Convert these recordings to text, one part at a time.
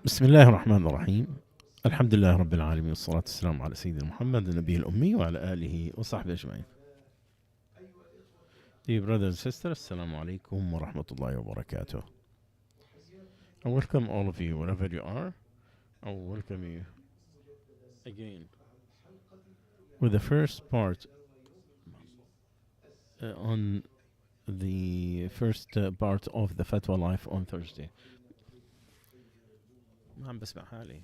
بسم الله الرحمن الرحيم. الحمد لله رب العالمين والصلاة والسلام على سيدنا محمد النبي الأمي وعلى آله وصحبه أجمعين. Dear brothers and sisters, Assalamu alaikum wa rahmatullahi wa barakatuh. I welcome all of you wherever you are. I will welcome you again with the first part on the first part of the Fatwa Life on Thursday. ما عم بسمع حالي.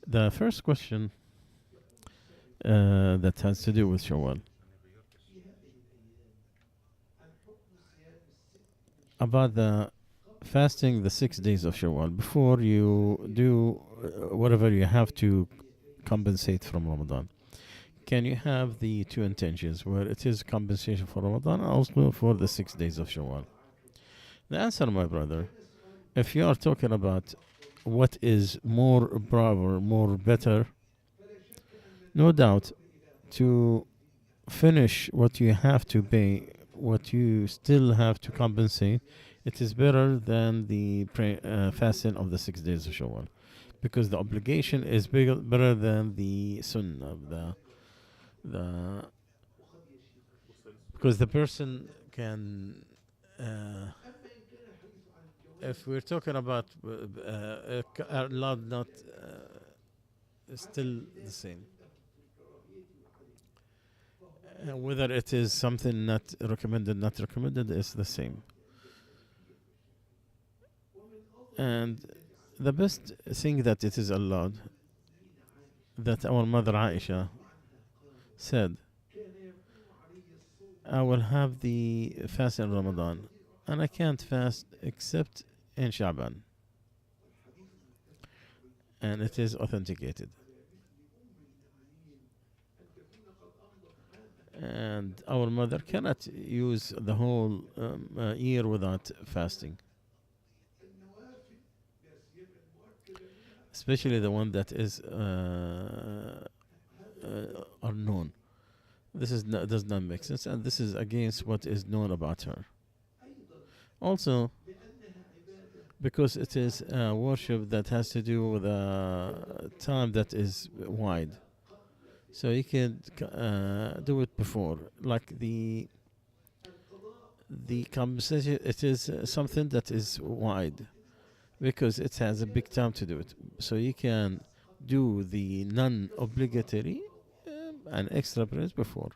The first question that has to do with Shawwal. About the fasting the 6 days of Shawwal before you do whatever you have to compensate from Ramadan. Can you have the two intentions where it is compensation for Ramadan and also for the 6 days of Shawwal? The answer, my brother, if you are talking about what is more proper, more better, no doubt to finish what you have to pay, what you still have to compensate, it is better than the fasting of the 6 days of Shawwal, because the obligation is better than the sunnah of the because the person can if we're talking about allowed not still the same. Whether it is something not recommended is the same. And the best thing that it is allowed, that our mother Aisha said, I will have the fast in Ramadan and I can't fast except in Sha'ban. And it is authenticated. And our mother cannot use the whole year without fasting, especially the one that is unknown. This does not make sense, and this is against what is known about her. Also, because it is worship that has to do with a time that is wide. So you can do it before, like the compensation. It is something that is wide because it has a big time to do it. So you can do the non-obligatory and extra prayers before.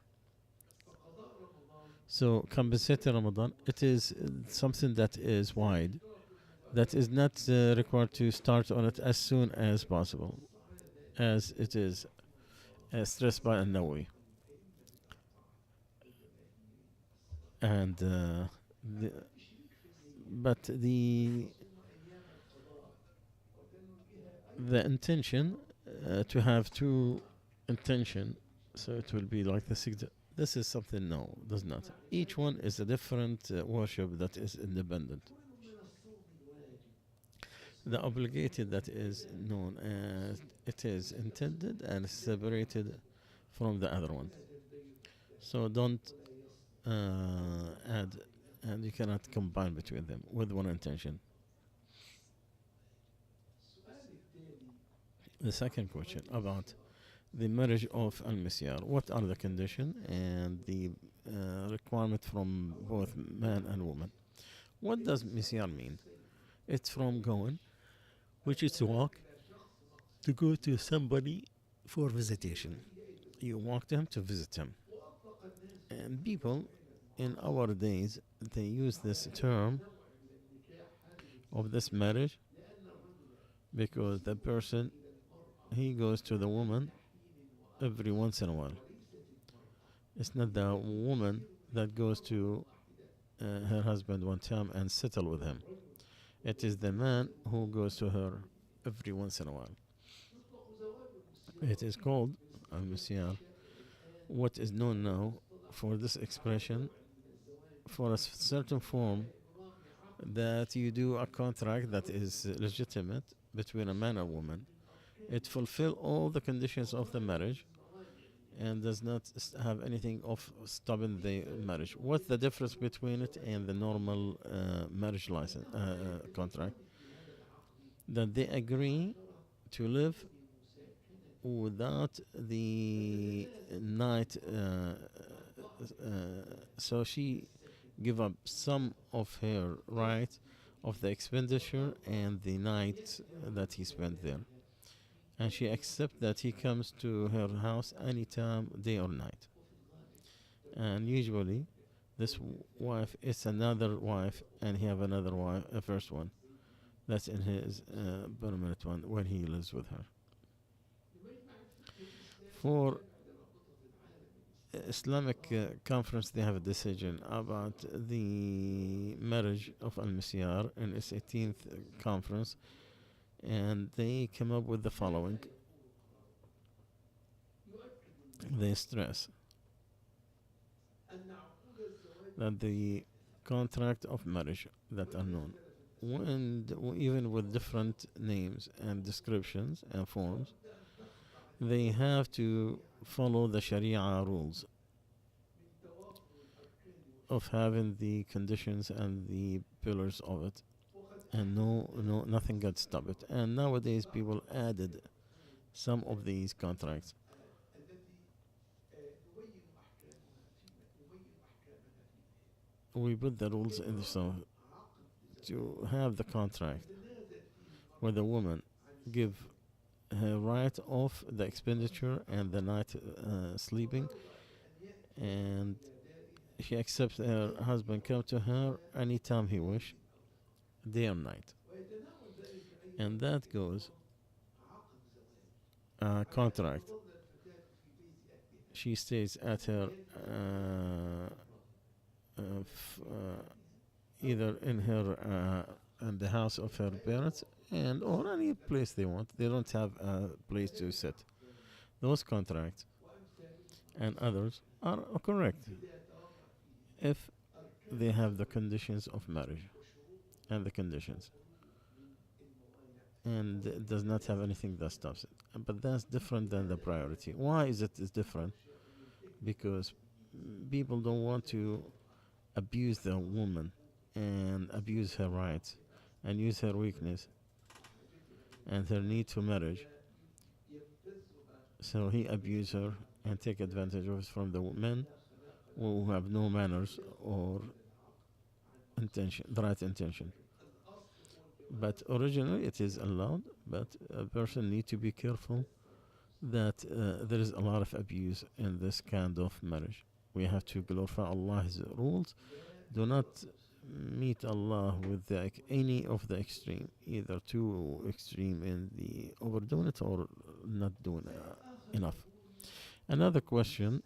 So compensating Ramadan, it is something that is wide, that is not required to start on it as soon as possible, as it is stressed by An-Nawawi. And but the intention to have two intention, so it will be like the 6. This is something does not. Each one is a different worship that is independent. The obligated that is known as it is intended and separated from the other one. So don't add, and you cannot combine between them with one intention. The second question about the marriage of al-misyar. What are the conditions and the requirement from both man and woman? What does misyar mean? It's from going, which is to walk, to go to somebody for visitation. You walk to him to visit him. And people in our days, they use this term of this marriage because the person, he goes to the woman every once in a while. It's not the woman that goes to her husband one time and settle with him. It is the man who goes to her every once in a while. It is called al-misyar. What is known now for this expression, for a certain form that you do a contract that is legitimate between a man and woman. It fulfills all the conditions of the marriage, and does not have anything of stopping the marriage. What's the difference between it and the normal marriage license contract? That they agree to live without the night. So she give up some of her right of the expenditure and the night that he spent there, and she accept that he comes to her house anytime, day or night. And usually, this wife is another wife, and he have another wife, a first one. That's in his permanent one when he lives with her. For Islamic conference, they have a decision about the marriage of Al Misyar in its 18th conference, and they came up with the following. They stress that the contract of marriage that are known, and even with different names and descriptions and forms, they have to follow the Sharia rules of having the conditions and the pillars of it, and nothing got stopped it. And nowadays, people added some of these contracts. We put the rules in the so to have the contract where the woman give her right of the expenditure and the night sleeping, and she accepts her husband come to her anytime he wish, day or night, and that goes contract. She stays at her either in her in the house of her parents and or any place they want. They don't have a place to sit. Those contracts and others are correct if they have the conditions of marriage and the conditions, and it does not have anything that stops it. But that's different than the priority. Why is it is different? Because people don't want to abuse the woman and abuse her rights and use her weakness and her need to marriage. So he abuse her and take advantage of it from the men who have no manners or intention, the right intention. But originally it is allowed, but a person need to be careful that there is a lot of abuse in this kind of marriage. We have to glorify Allah's rules. Do not meet Allah with any of the extreme, either too extreme in the overdoing it or not doing enough. Another question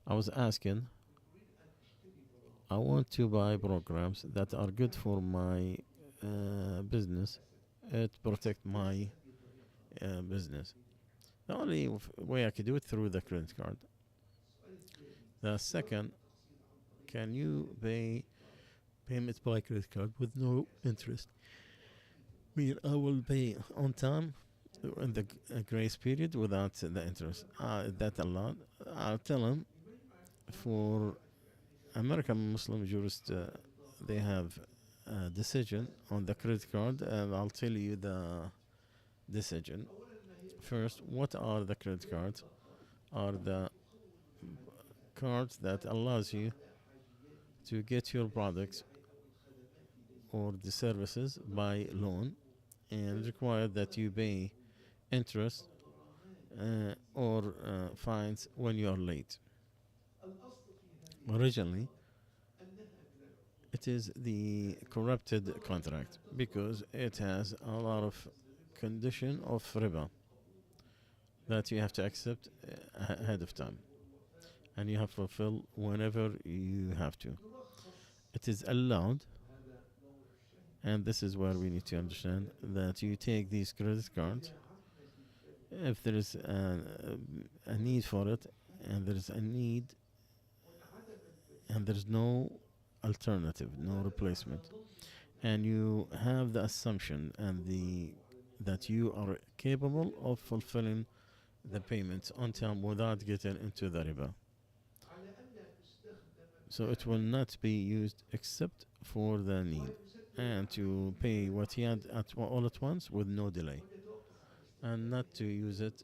I was asking, I want to buy programs that are good for my business, to protect my business. The only way I could do it through the credit card. The second, can you pay payments by credit card with no interest? I mean, I will pay on time in the grace period without the interest. That allowed? I'll tell them for American Muslim jurists, they have a decision on the credit card, and I'll tell you the decision. First, what are the credit cards? Are the cards that allows you to get your products or the services by loan and require that you pay interest or fines when you are late. Originally, it is the corrupted contract because it has a lot of condition of riba that you have to accept ahead of time, and you have to fulfill whenever you have to. It is allowed, and this is where we need to understand that you take these credit cards if there is a need for it, and there is a need, and there's no alternative, no replacement, and you have the assumption and the that you are capable of fulfilling the payments on time without getting into the riba. So it will not be used except for the need and to pay what he had all at once with no delay, and not to use it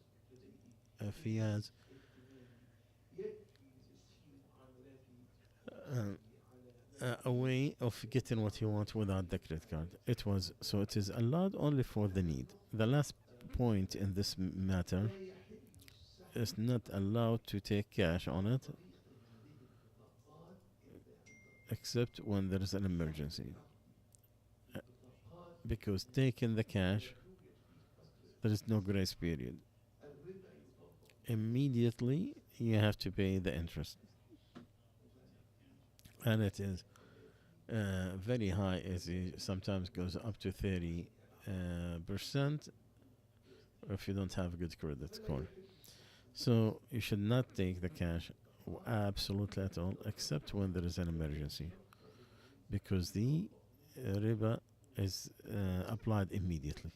if he has a way of getting what he wants without the credit card. It is allowed only for the need. The last point in this matter is not allowed to take cash on it except when there is an emergency. Because taking the cash, there is no grace period. Immediately, you have to pay the interest. And it is very high, as it sometimes goes up to 30% if you don't have a good credit score. So you should not take the cash absolutely at all, except when there is an emergency, because the riba is applied immediately.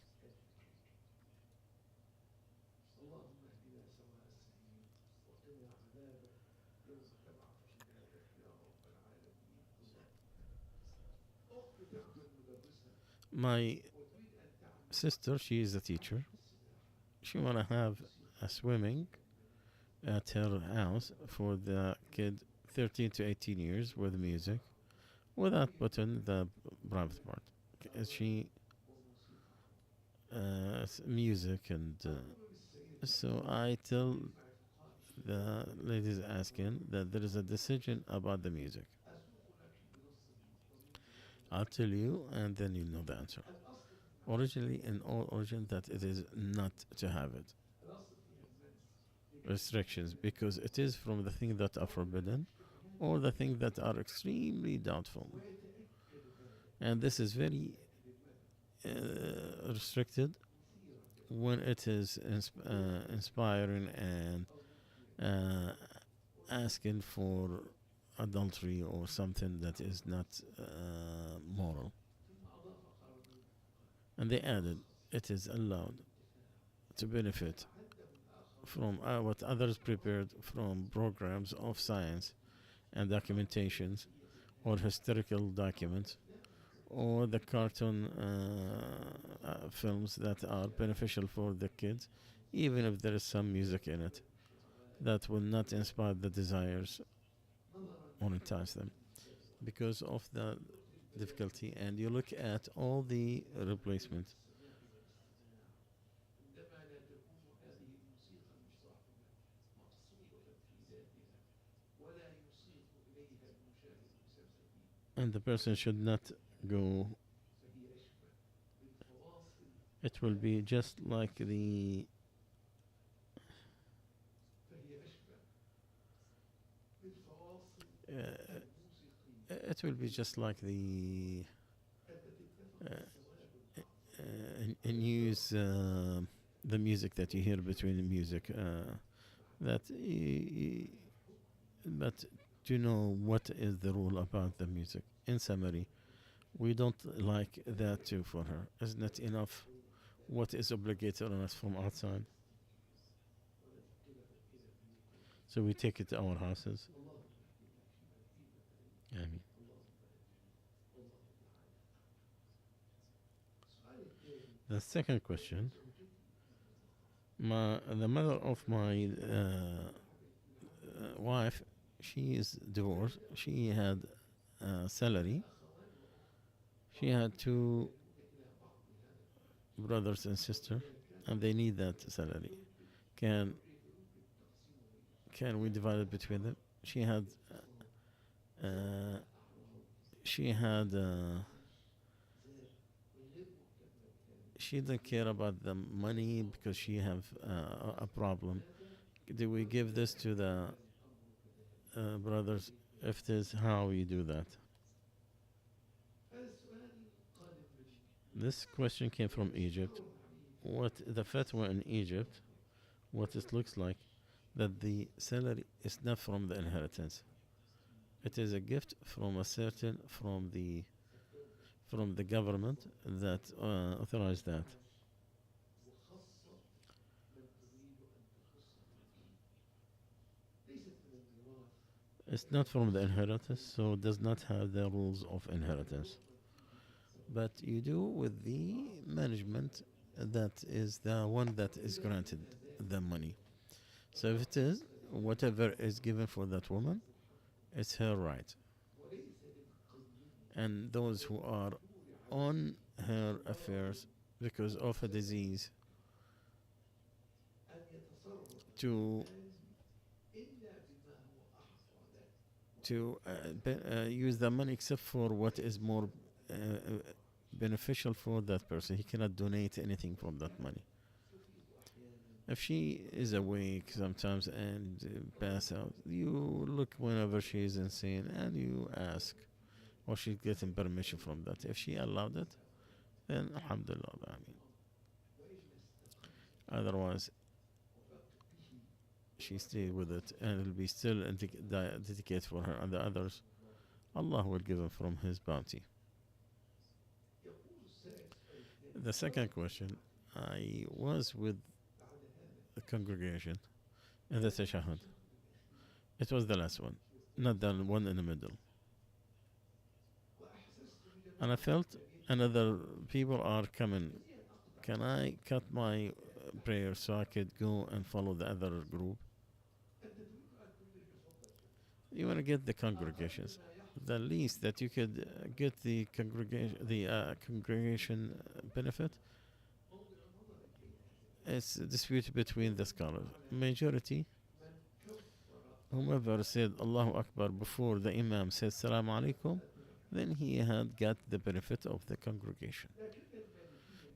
My sister, she is a teacher. She wanna have a swimming at her house for the kid 13 to 18 years with music, without putting the private part. She music and so I tell the ladies asking that there is a decision about the music. I'll tell you, and then you know the answer. Originally, in all origin, that it is not to have it. Restrictions, because it is from the things that are forbidden or the things that are extremely doubtful. And this is very restricted when it is inspiring and uh, asking for adultery or something that is not moral. And they added, it is allowed to benefit from what others prepared from programs of science and documentations or historical documents or the cartoon films that are beneficial for the kids, even if there is some music in it that will not inspire the desires or entice them because of the difficulty. And you look at all the replacements. And the person should not go. It will be just like the. It will be just like the uh, news, the music that you hear between the music. That, but to know what is the rule about the music. In summary, we don't like that too for her. Isn't it enough? What is obligated on us from outside? So we take it to our houses. I mean, the second question. The mother of my wife, she is divorced. She had salary. She had two brothers and sister, and they need that salary. Can can we divide it between them? Uh, she had she didn't care about the money because she have a problem. Do we give this to the brothers? If it is, how we do that? This question came from Egypt. What the fatwa in Egypt? What it looks like that the salary is not from the inheritance. It is a gift from a certain from the government that authorized that. It's not from the inheritance, so it does not have the rules of inheritance. But you do with the management, that is the one that is granted the money. So if it is, whatever is given for that woman, it's her right. And those who are on her affairs because of a disease to use the money except for what is more beneficial for that person. He cannot donate anything from that money. If she is awake sometimes and pass out, you look whenever she is insane and you ask, or she's getting permission from that. If she allowed it, then alhamdulillah. I mean, otherwise, she stayed with it and it'll be still dedicated for her, and the others, Allah will give them from His bounty. The second question, I was with the congregation in the tashahhud. It was the last one, not the one in the middle. And I felt another people are coming. Can I cut my prayer so I could go and follow the other group? You want to get the congregations. The least that you could get the congregation benefit. It's a dispute between the scholars. Majority, whomever said Allahu Akbar before the Imam said Salam Alaikum, then he had got the benefit of the congregation.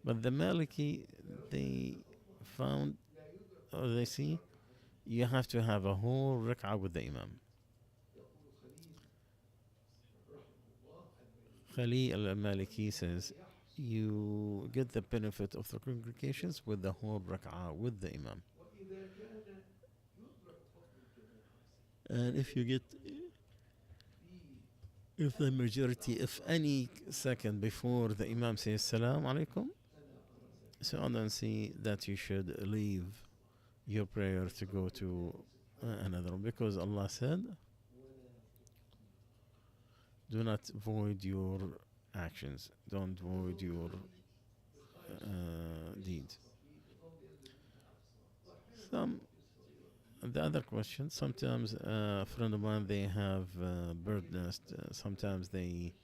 But the Maliki, they found, or they see, you have to have a whole rak'ah with the Imam. Khali al-Maliki says, you get the benefit of the congregations with the whole rak'ah with the Imam. And if you get, if the majority, if any second before the Imam says Salam Alaikum, so I don't see that you should leave your prayer to go to another one, because Allah said, do not void your actions, don't void your deeds. The other question, sometimes a friend of mine, they have bird nest, sometimes they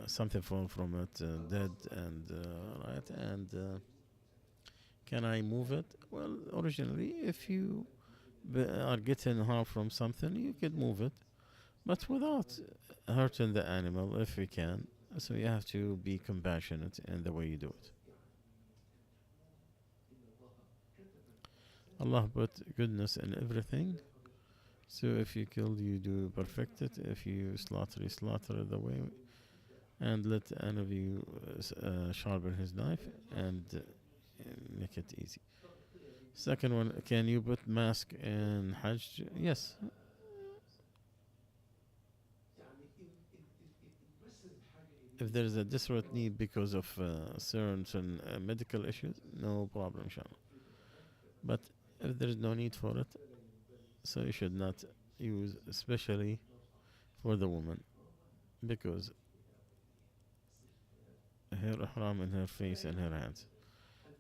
something fall from it, dead, and right, and can I move it? Well, originally, if you are getting harm from something, you could move it, but without hurting the animal, if you can. So you have to be compassionate in the way you do it. Allah put goodness in everything. So if you kill, you do perfect it. If you slaughter, you slaughter it the way. And let any of you sharpen his knife and make it easy. Second one, can you put mask in Hajj? Yes. If there is a desperate need because of certain medical issues, no problem, inshallah. But if there is no need for it, so you should not use, especially for the woman, because her ihram in her face and her hands.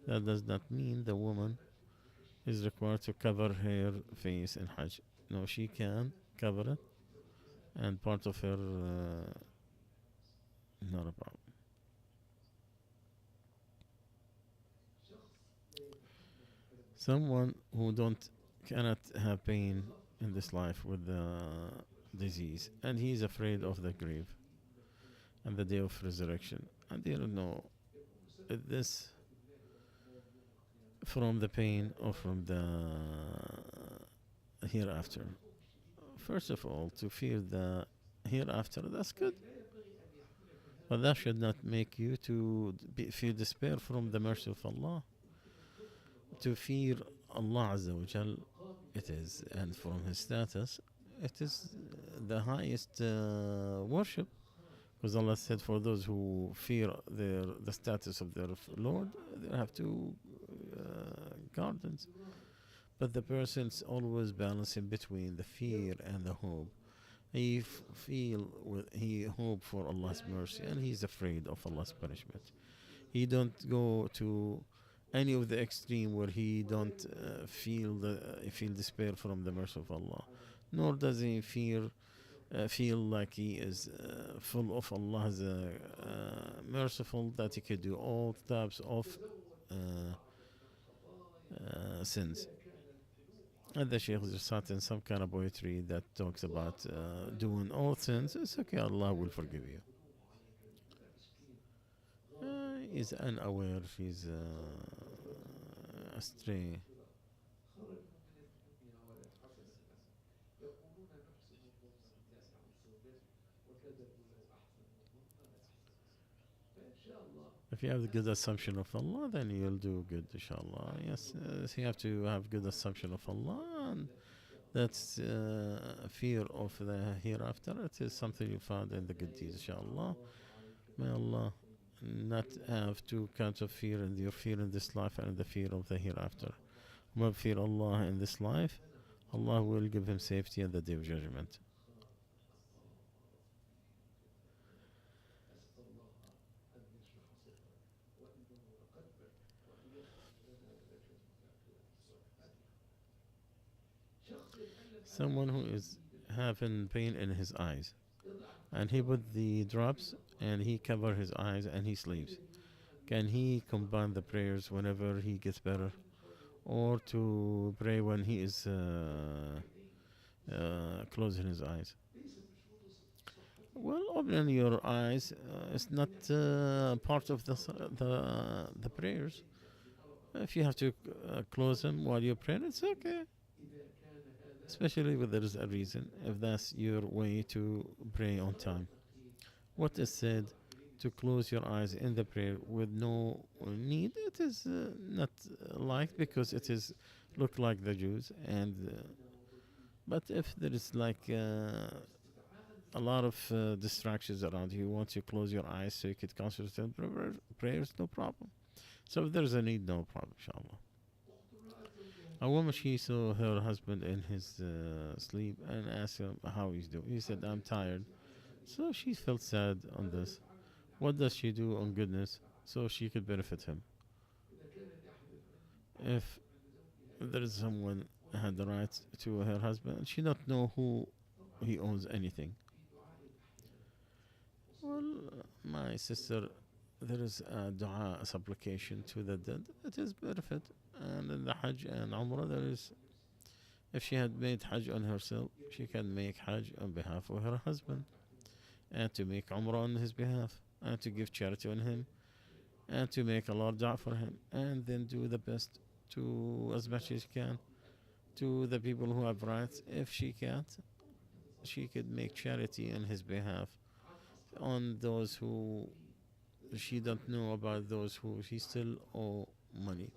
That does not mean the woman is required to cover her face in Hajj. No, she can cover it, and part of her, not a problem. Someone who cannot have pain in this life with the disease, and he is afraid of the grave and the day of resurrection, and they don't know, is this from the pain or from the hereafter? First of all, to fear the hereafter, that's good, but that should not make you to feel despair from the mercy of Allah. To fear Allah Azza wa Jal, it is, and from His status, it is the highest worship. Because Allah said, for those who fear the status of their Lord, they have two gardens. But the person's always balancing between the fear and the hope. He hope for Allah's mercy and he's afraid of Allah's punishment. He don't go to any of the extreme where he don't feel despair from the mercy of Allah, nor does he feel like he is full of Allah's merciful that he could do all types of uh, sins. And the Shaykh is reciting some kind of poetry that talks about doing all sins. It's okay, Allah will forgive you. He's unaware, he's astray. If you have the good assumption of Allah, then you'll do good, inshallah. Yes, you have to have good assumption of Allah, and that's fear of the hereafter. It is something you find in the good deeds, inshallah. May Allah not have two kinds of fear, and your fear in this life and the fear of the hereafter. Whoever fear Allah in this life, Allah will give him safety at the day of judgment. Someone who is having pain in his eyes, and he put the drops and he cover his eyes and he sleeps. Can he combine the prayers whenever he gets better, or to pray when he is closing his eyes? Well, opening your eyes is not part of the prayers. If you have to close them while you're praying, it's okay. Especially when there is a reason, if that's your way to pray on time. What is said to close your eyes in the prayer with no need, it is not liked because it is look like the Jews. And but if there is like a lot of distractions around you, want to close your eyes so you could concentrate on prayers, no problem. So if there's a need, no problem, inshallah. A woman, she saw her husband in his sleep and asked him how he's doing. He said, I'm tired. So she felt sad on this. What does she do on goodness so she could benefit him? If there is someone had the right to her husband, she not know who he owns anything. Well, my sister, there is a dua, a supplication to the dead. It is benefit. And in the Hajj and Umrah, there is, if she had made Hajj on herself, she can make Hajj on behalf of her husband, and to make Umrah on his behalf, and to give charity on him, and to make a lot dua for him, and then do the best to as much as she can to the people who have rights. If she can't, she could make charity on his behalf on those who she don't know about, those who she still owe money.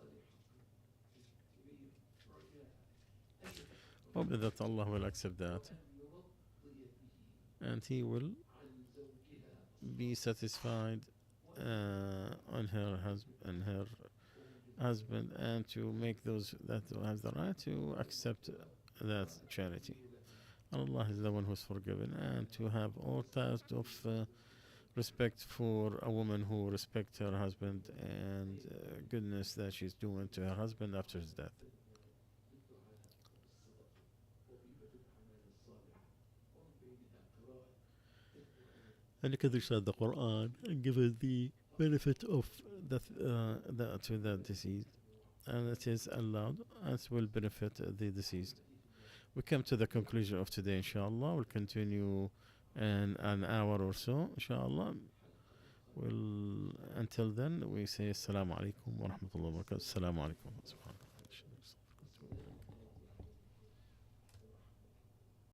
Hope that Allah will accept that, and He will be satisfied on her husband, and to make those that have the right to accept that charity. Allah is the one who's forgiven, and to have all types of respect for a woman who respects her husband, and goodness that she's doing to her husband after his death. And you can recite the Quran and give it the benefit of to the deceased, and it is allowed, and it will benefit the deceased. We come to the conclusion of today, inshallah. We'll continue in an hour or so, inshallah. Until then, we say assalamu alaikum wa rahmatullahi wa barakatuh. Assalamu alaikum.